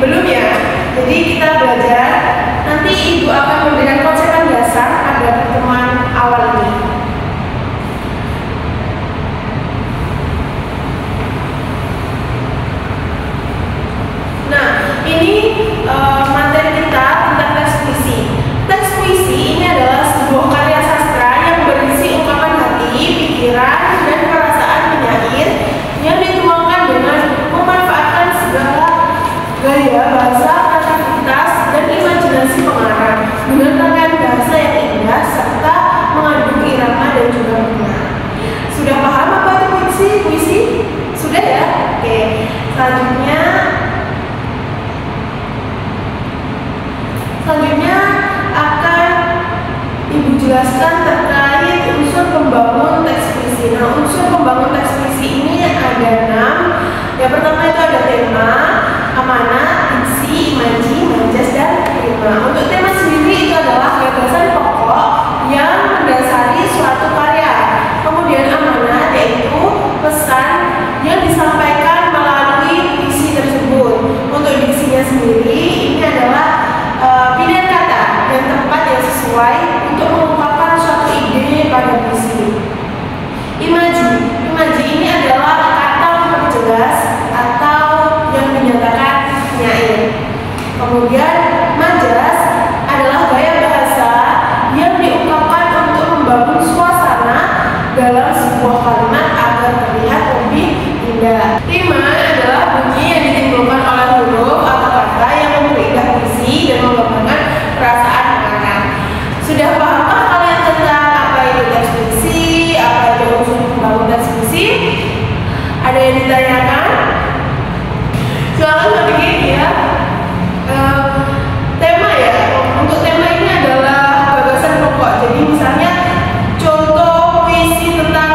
Belum ya? Jadi kita belajar. Nanti Ibu akan memberikan konsepan dasar pada pertemuan awal ini. Nah, ini materi kita tentang teks puisi. Teks puisi ini adalah sebuah karya sastra yang berisi ungkapan hati, pikiran, dan perasaan penyair yang dituangkan dengan memanfaatkan segala gaya bahasa, kreativitas, dan imajinasi pengarang dengan rangkaian bahasa yang indah serta mengandung irama dan juga makna. Sudah paham apa itu puisi? Sudah ya? Oke. Selanjutnya akan Ibu jelaskan terkait unsur pembangun teks puisi. Nah, unsur pembangun teks puisi ini ada 6. Yang pertama itu ada tema, amanat, diksi, imaji, majas, dan rima. Untuk tema sendiri itu adalah gagasan pokok yang mendasari suatu karya. Kemudian amanat yaitu pesan yang disampaikan melalui puisi tersebut. Untuk diksinya sendiri ini adalah pilihan kata yang tepat yang sesuai untuk mengungkapkan suatu ide pada puisi. Imaji ini adalah kata memperjelas atau yang dinyatakan penyair. Kemudian majas adalah gaya bahasa yang diungkapkan untuk membangun suasana dalam sebuah kalimat agar terlihat lebih indah. Rima adalah bunyi yang ditimbulkan oleh huruf atau kata yang memperindah puisi dan menggambarkan perasaan pengarang. Sudah pahamkah kalian tentang apa itu teks puisi, apa itu unsur pembangun teks puisi? Ada yang ditanyakan? Soalnya begini ya, tema ya. Untuk tema ini adalah gagasan pokok. Jadi misalnya contoh puisi tentang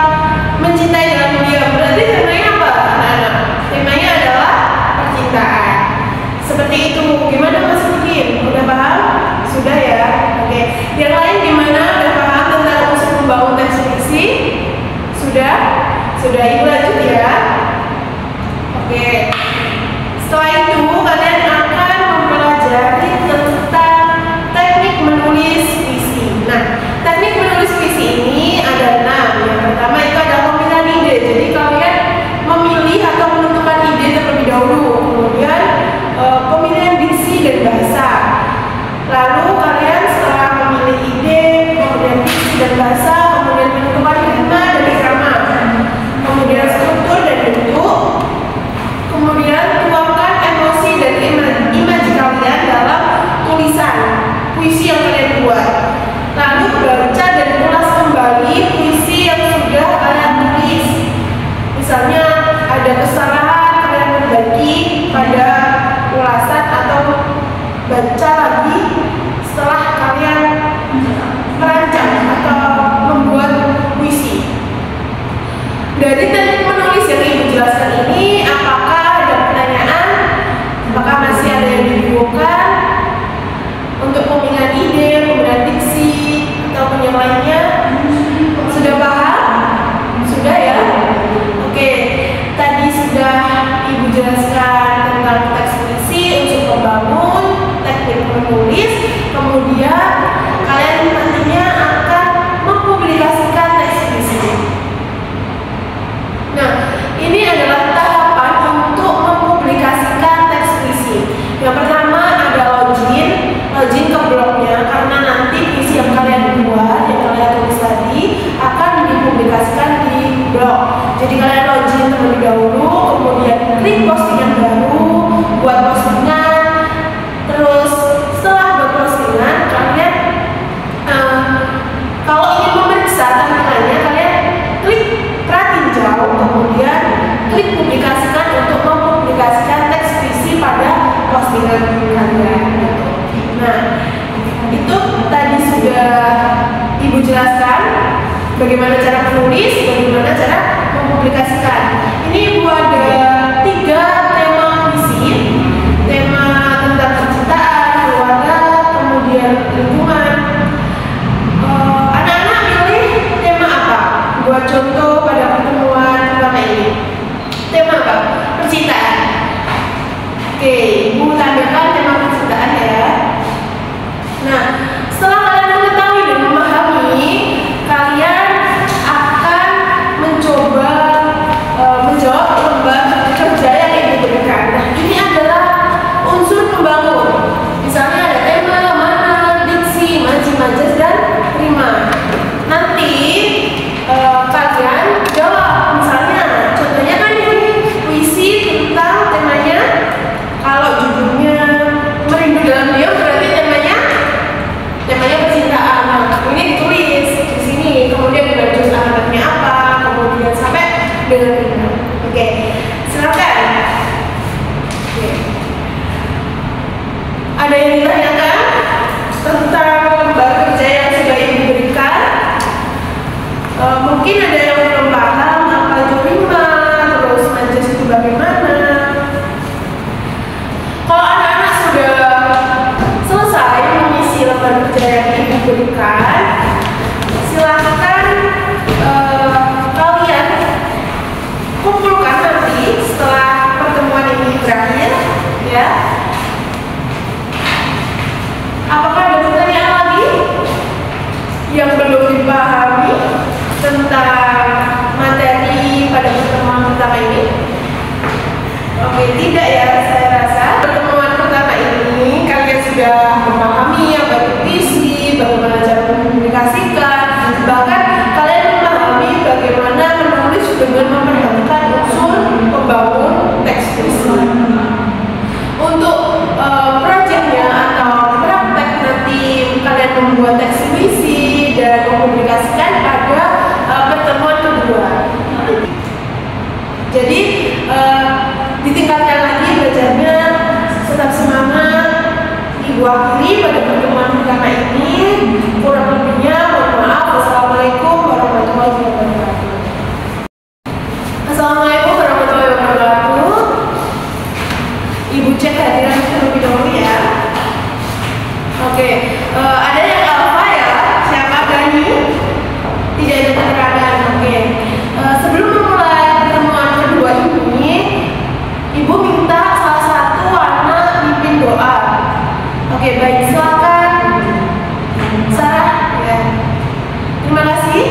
mencintai dalam diam. Berarti temanya apa? Nah, temanya adalah percintaan. Seperti itu. Gimana Mas Mungkin? Udah paham? Sudah ya? Oke. Yang lain gimana? Udah paham tentang unsur membangun teks puisi? Sudah? Sudah, Ibu lanjut ya. Oke. Setelah itu kalian akan mempelajari tentang teknik menulis puisi. Nah, teknik menulis puisi ini ada 6. Yang pertama itu ada pemilihan ide. Jadi kalian memilih atau menentukan ide terlebih dahulu. Kemudian pemilihan diksi dan bahasa. Lalu kalian setelah memilih ide, kemudian diksi dan bahasa, kemudian menentukan rima dan irama. Kemudian struktur dan bentuk. Kemudian tuangkan emosi dan imaji kalian dalam tulisan puisi yang kalian buat. Lalu baca dan ulas kembali puisi yang sudah kalian tulis. Misalnya ada kesalahan, kalian perbaiki pada ulasan atau baca lagi setelah kalian merancang atau membuat puisi. Dari teknik menulis yang Ibu jelaskan ini, apakah ada pertanyaan? Apakah masih ada yang dibingungkan? Untuk pemilihan ide, pemilihan diksi, ataupun yang lainnya? Sudah paham? Sudah ya? Oke, tadi sudah Ibu jelaskan tentang teks puisi, unsur pembangun, teknik menulis, kemudian kalian nantinya akan mempublikasikan teks puisi. Nah, ini adalah tahapan untuk mempublikasikan teks puisi. Yang pertama ada login ke blognya, karena nanti puisi yang kalian buat, yang kalian tulis tadi akan dipublikasikan di blog. Jadi kalian login terlebih dahulu, kemudian klik postingan baru, buat postingan. Terus setelah buat postingan, kalian kalau ingin memeriksa tampilannya, kalian klik pratinjau, kemudian klik publikasikan untuk mempublikasikan teks puisi pada postingan kalian. Nah, itu tadi sudah Ibu jelaskan bagaimana cara menulis, bagaimana cara mempublikasikan. Ini Ibu ada 3 tema puisi. Tema tentang percintaan, keluarga, kemudian lingkungan. Anak-anak pilih tema apa? Buat contoh pada pertemuan pertama ini. Tema apa? Percintaan. Oke, Ibu tanda tema ini. Kurang lebihnya mohon maaf. Wassalamualaikum warahmatullahi wabarakatuh. Assalamualaikum warahmatullahi wabarakatuh. Ibu cek hadiran terlebih dahulu ya. Oke, ada yang alfa ya? Siapa Gani? Tidak ada keterangan. Oke. Sebelum memulai pertemuan kedua ini, Ibu minta salah satu anak mimpin doa. Oke, baik, silakan. Sarah, ya. Terima kasih.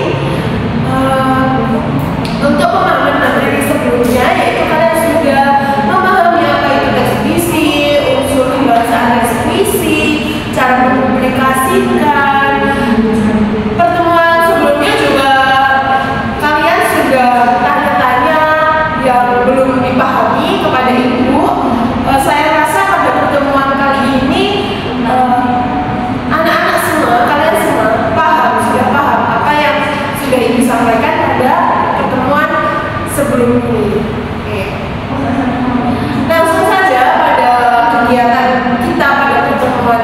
Untuk pemahaman materi sebelumnya, yaitu kalian sudah memahami apa itu teks puisi, unsur kebahasaan teks puisi, cara mempublikasikan. Pertemuan sebelumnya juga kalian sudah tanya-tanya yang belum dipahami kepada Ibu. Saya rasa pada pertemuan kali ini anak-anak semua, kalian semua sudah paham apa yang sudah Ibu sampaikan pada pertemuan sebelum ini. Oke. Langsung saja pada kegiatan kita pada pertemuan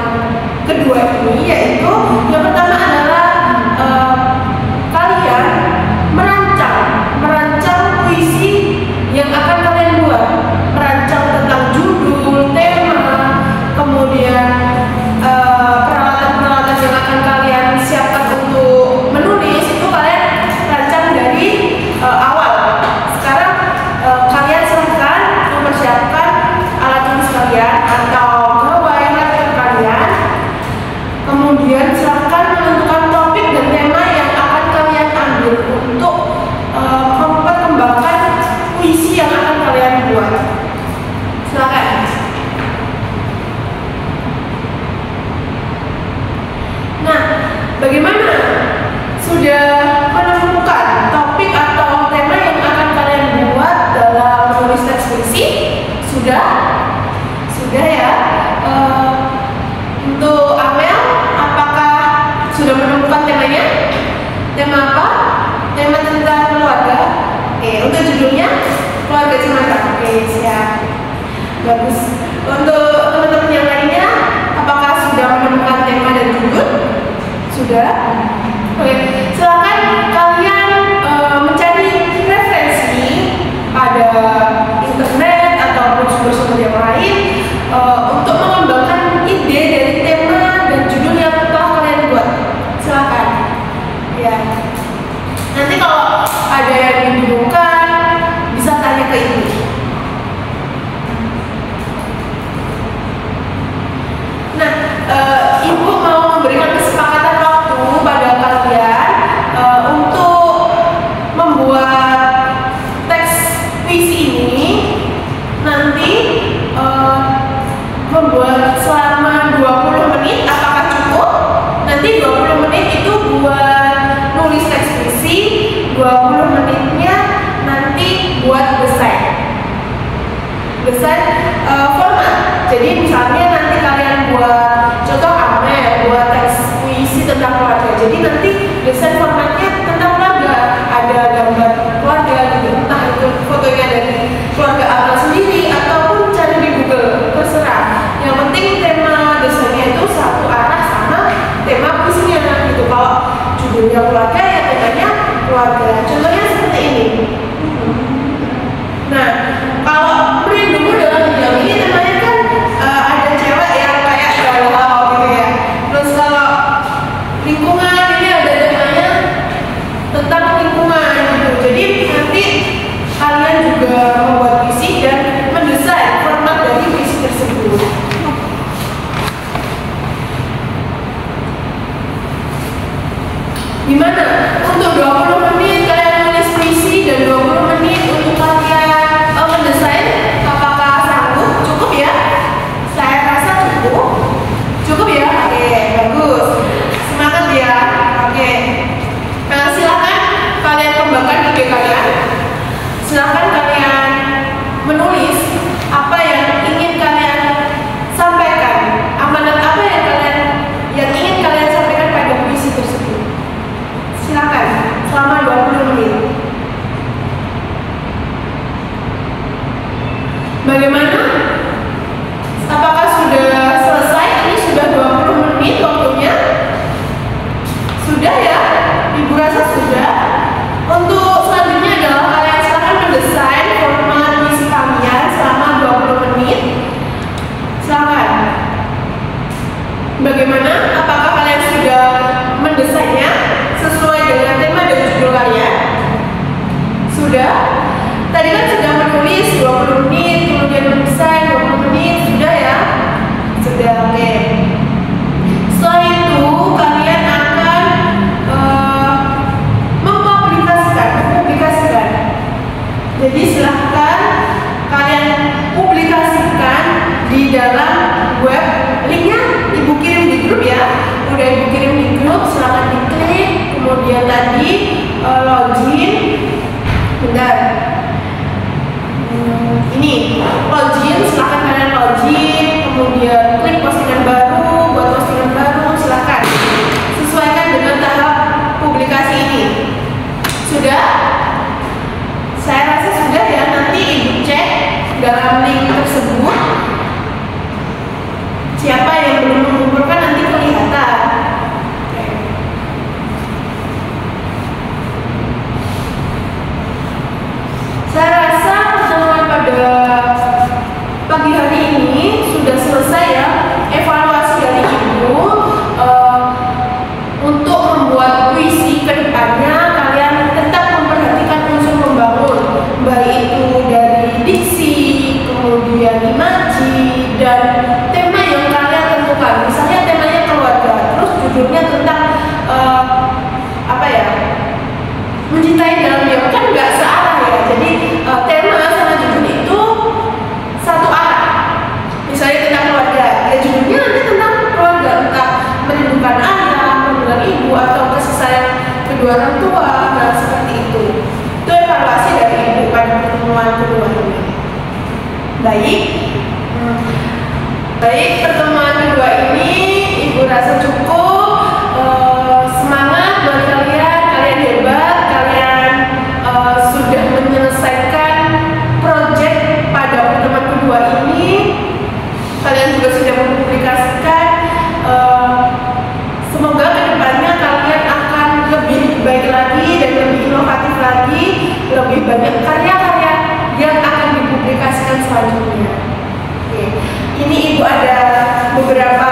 kedua ini, yaitu yang pertama adalah kalian merancang puisi yang akan kalian buat, merancang tentang judul, tema, kemudian peralatan-peralatan yang akan kalian siapkan untuk menulis itu kalian rancang dari awal. Sekarang kalian silahkan mempersiapkan alat tulis kalian atau gawai laptop kalian. Kemudian silahkan menentukan topik dan tema yang akan kalian ambil untuk memperkembangkan puisi yang akan kalian buat. Silakan. Nah, bagaimana? Sudah menemukan topik atau tema yang akan kalian buat dalam menulis teks puisi? Sudah? Sudah ya? Untuk Amel, apakah sudah menemukan temanya? Tema apa? Tema tentang keluarga. Oke, untuk judulnya Keluarga Cemara. Oke, siap. Bagus. Untuk teman-teman yang lainnya, apakah sudah menemukan tema dan judul? Sudah? Oke, silakan kalian mencari referensi pada internet ataupun sumber-sumber yang lain untuk mengembangkan ide dari tema dan judul yang telah kalian buat. Silakan. Ya. Nanti kalau ada yang dibingungkan bisa tanya ke Ibu. Nah, Ibu mau memberikan kesepakatan waktu pada kalian untuk membuat teks puisi ini. Nanti membuat selama 20 menit, apakah cukup? Nanti 20 menit itu buat nulis teks puisi, 20 menitnya nanti buat desain format. Jadi misalnya nanti kalian buat contoh Amel buat teks puisi tentang keluarga. Jadi nanti desain formatnya tentang keluarga, ada gambar keluarga gitu, entah itu fotonya dari keluarga Amel sendiri ataupun cari di Google, terserah. Yang penting tema desainnya itu satu arah sama tema puisinya gitu. Kalau judulnya keluarga ya temanya keluarga. Contohnya seperti ini. Nah, kalau Merindumu Dalam Diam ini temanya kan ada cewek yang kayak galau gitu ya. Terus kalau lingkungan ini ada temanya tentang lingkungan gitu. Jadi nanti kalian juga membuat puisi dan mendesain format dari puisi tersebut. Gimana? Untuk 20 menit kalian menulis puisi dan 20 menit untuk kalian mendesain, apakah sanggup? Cukup ya? Saya rasa cukup. Cukup ya? Oke, bagus. Semangat ya. Oke. Nah, silakan kalian kembangkan ide kalian. Silakan kalian menulis apa yang ingin kalian sampaikan, amanat apa yang ingin kalian sampaikan pada puisi tersebut. Silakan selama 20 menit. Bagaimana? Apakah sudah selesai? Ini sudah 20 menit waktunya. hasilnya sesuai dengan tema dan judul kalian. Sudah? Tadi kan sudah menulis 20 menit, kemudian mendesain 20 menit, sudah ya? Sudah, oke. Setelah itu kalian akan mempublikasikan. Jadi silahkan kalian publikasikan di dalam web. Linknya ibu kirim di grup ya. Udah ibu kirim di grup, silahkan diklik. Kemudian tadi login. Bentar. Ini login, silahkan kalian login. Kemudian klik postingan baru, buat postingan baru, silahkan. Sesuaikan dengan tahap publikasi ini. Sudah? Saya rasa sudah ya. Nanti ibu cek dalam link tersebut. Siapa yang belum mengumpulkan nanti kelihatan. Saya rasa pertemuan pada pagi hari ini sudah selesai ya. Evaluasi dari ibu untuk membuat puisi ke depannya, kalian tetap memperhatikan unsur membangun, baik itu dari diksi, kemudian imaji, dan tema yang kalian tentukan. Misalnya temanya keluarga, terus judulnya tentang apa ya, mencintai dalam diam, kan nggak searah ya. Jadi tema sama judul itu satu arah. Misalnya tentang keluarga, ya judulnya nanti tentang keluarga, entah merindukan ayah, merindukan ibu, atau kasih sayang kedua orang tua, nah seperti itu. Itu evaluasi dari ibu pada pertemuan kedua ini. Baik, pertemuan kedua ini ibu rasa cukup. Semangat buat kalian hebat, kalian sudah menyelesaikan proyek pada pertemuan kedua ini. Kalian juga sudah mempublikasikan. Semoga kedepannya kalian akan lebih baik lagi dan lebih inovatif lagi, lebih banyak karya-karya yang akan dipublikasikan selanjutnya. Oke. Ini ibu ada beberapa